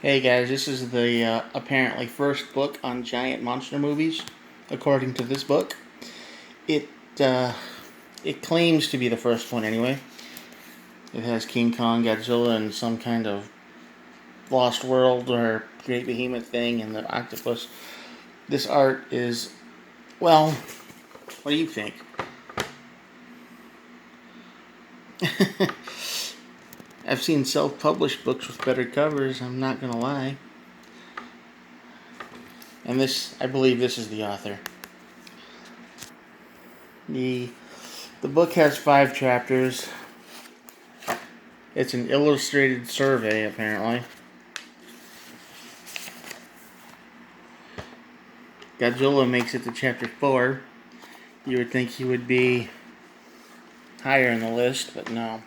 Hey guys, this is the apparently first book on giant monster movies, according to this book. It uh, it claims to be the first one anyway. It has King Kong, Godzilla, and some kind of lost world or great behemoth thing, and the octopus. This art is, well, what do you think? I've seen self-published books with better covers. I'm not gonna lie. And this, I believe, this is the author. The the book has 5 chapters. It's an illustrated survey, apparently. Godzilla makes it to chapter 4. You would think he would be higher in the list, but no.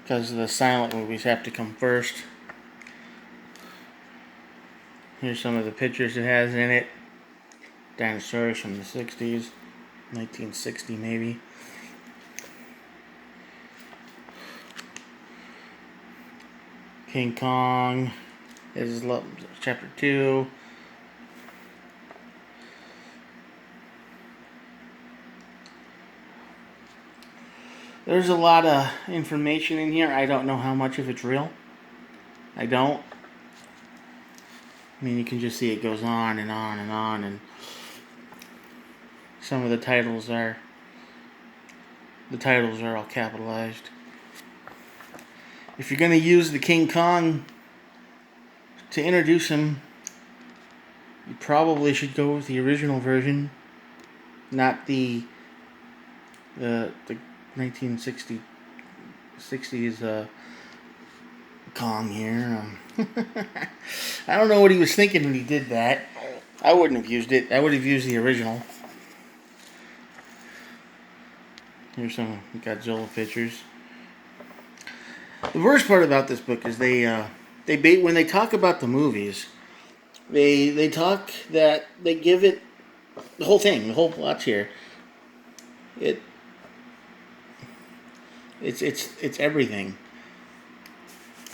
Because the silent movies have to come first. Here's some of the pictures it has in it. Dinosaurs from the 60s. 1960 maybe. King Kong. This is chapter 2. There's a lot of information in here. I don't know how much of it's real. I don't. I mean, you can just see it goes on and on and on, and some of the titles are all capitalized. If you're going to use the King Kong to introduce him, you probably should go with the original version, not the 1960s Kong here. I don't know what he was thinking when he did that. I wouldn't have used it. I would have used the original. Here's some Godzilla pictures. The worst part about this book is when they talk about the movies, they talk that they give it the whole thing, the whole plot's here. It's everything.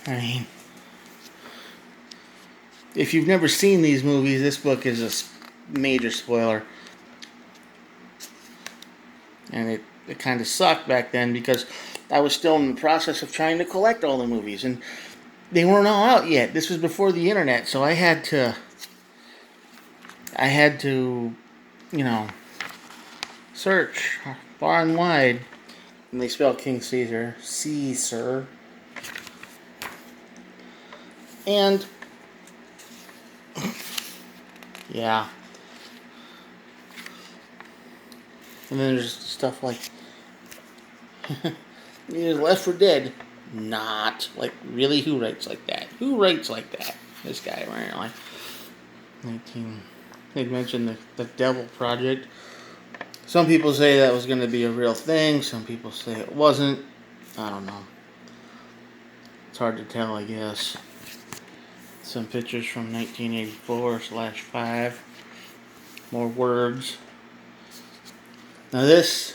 I mean, if you've never seen these movies, this book is a major spoiler. And it kind of sucked back then because I was still in the process of trying to collect all the movies, and they weren't all out yet. This was before the internet, so I had to, search far and wide. And they spell King Caesar, Caesar. And yeah. And then there's stuff like Left 4 Dead. Not. Like, really? Who writes like that? Who writes like that? This guy, apparently. 19. They mentioned the Devil Project. Some people say that was going to be a real thing. Some people say it wasn't. I don't know. It's hard to tell, I guess. Some pictures from 1984/5. More words. Now this,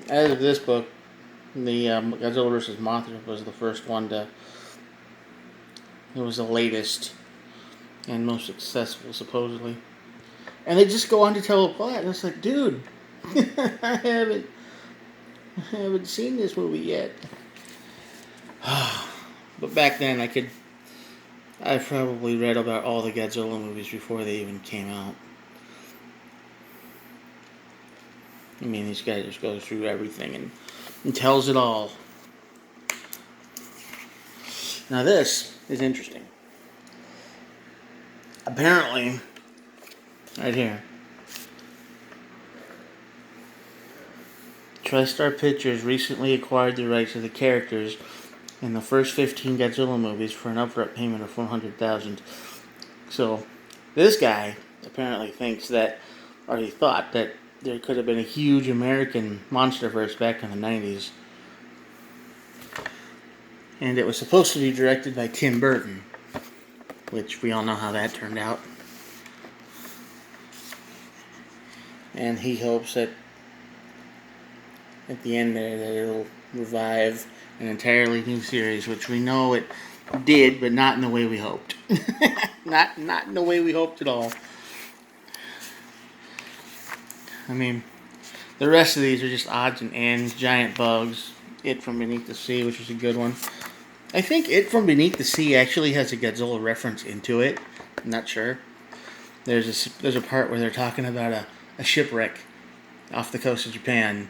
as of this book, the Godzilla vs. Mothra was the first one to. It was the latest and most successful, supposedly. And they just go on to tell a plot, and it's like, dude, I haven't seen this movie yet. But back then, I probably read about all the Godzilla movies before they even came out. I mean, these guys just go through everything and tells it all. Now this is interesting. Apparently, right here, TriStar Pictures recently acquired the rights to the characters in the first 15 Godzilla movies for an upfront payment of $400,000. So, this guy apparently thinks that, or he thought that there could have been a huge American monsterverse back in the 90s. And it was supposed to be directed by Tim Burton, which we all know how that turned out. And he hopes that at the end there that it'll revive an entirely new series, which we know it did, but not in the way we hoped. not in the way we hoped at all. I mean, the rest of these are just odds and ends, giant bugs. It from Beneath the Sea, which is a good one. I think It from Beneath the Sea actually has a Godzilla reference into it. I'm not sure. There's a part where they're talking about a shipwreck off the coast of Japan,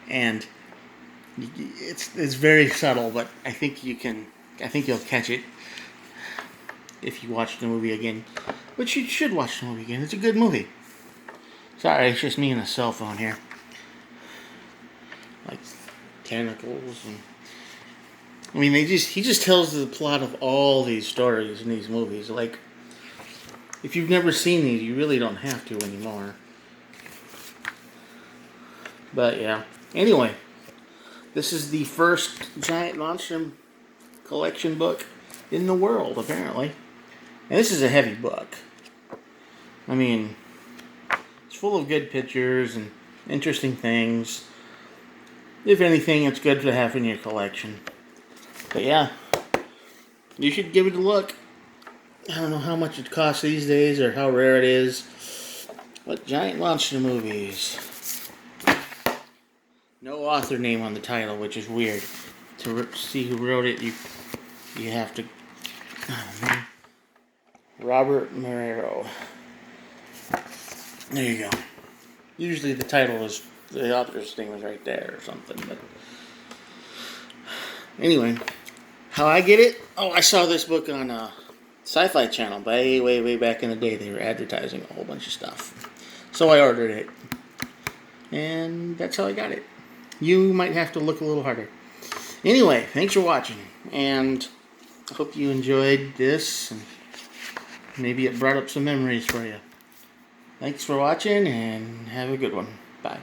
and it's very subtle, but I think you'll catch it if you watch the movie again. But you should watch the movie again. It's a good movie. Sorry, it's just me and a cell phone here. Like tentacles and I mean he just tells the plot of all these stories in these movies. Like if you've never seen these, you really don't have to anymore. But yeah. Anyway, this is the first giant monster collection book in the world, apparently. And this is a heavy book. I mean, it's full of good pictures and interesting things. If anything, it's good to have in your collection. But yeah, you should give it a look. I don't know how much it costs these days or how rare it is. But giant monster movies. No author name on the title, which is weird. To see who wrote it, you have to. Oh man, Robert Marrero. There you go. Usually the title is the author's name is right there or something. But anyway, how I get it? Oh, I saw this book on Sci-Fi Channel way back in the day. They were advertising a whole bunch of stuff, so I ordered it, and that's how I got it. You might have to look a little harder. Anyway, thanks for watching, and I hope you enjoyed this, and maybe it brought up some memories for you. Thanks for watching, and have a good one. Bye.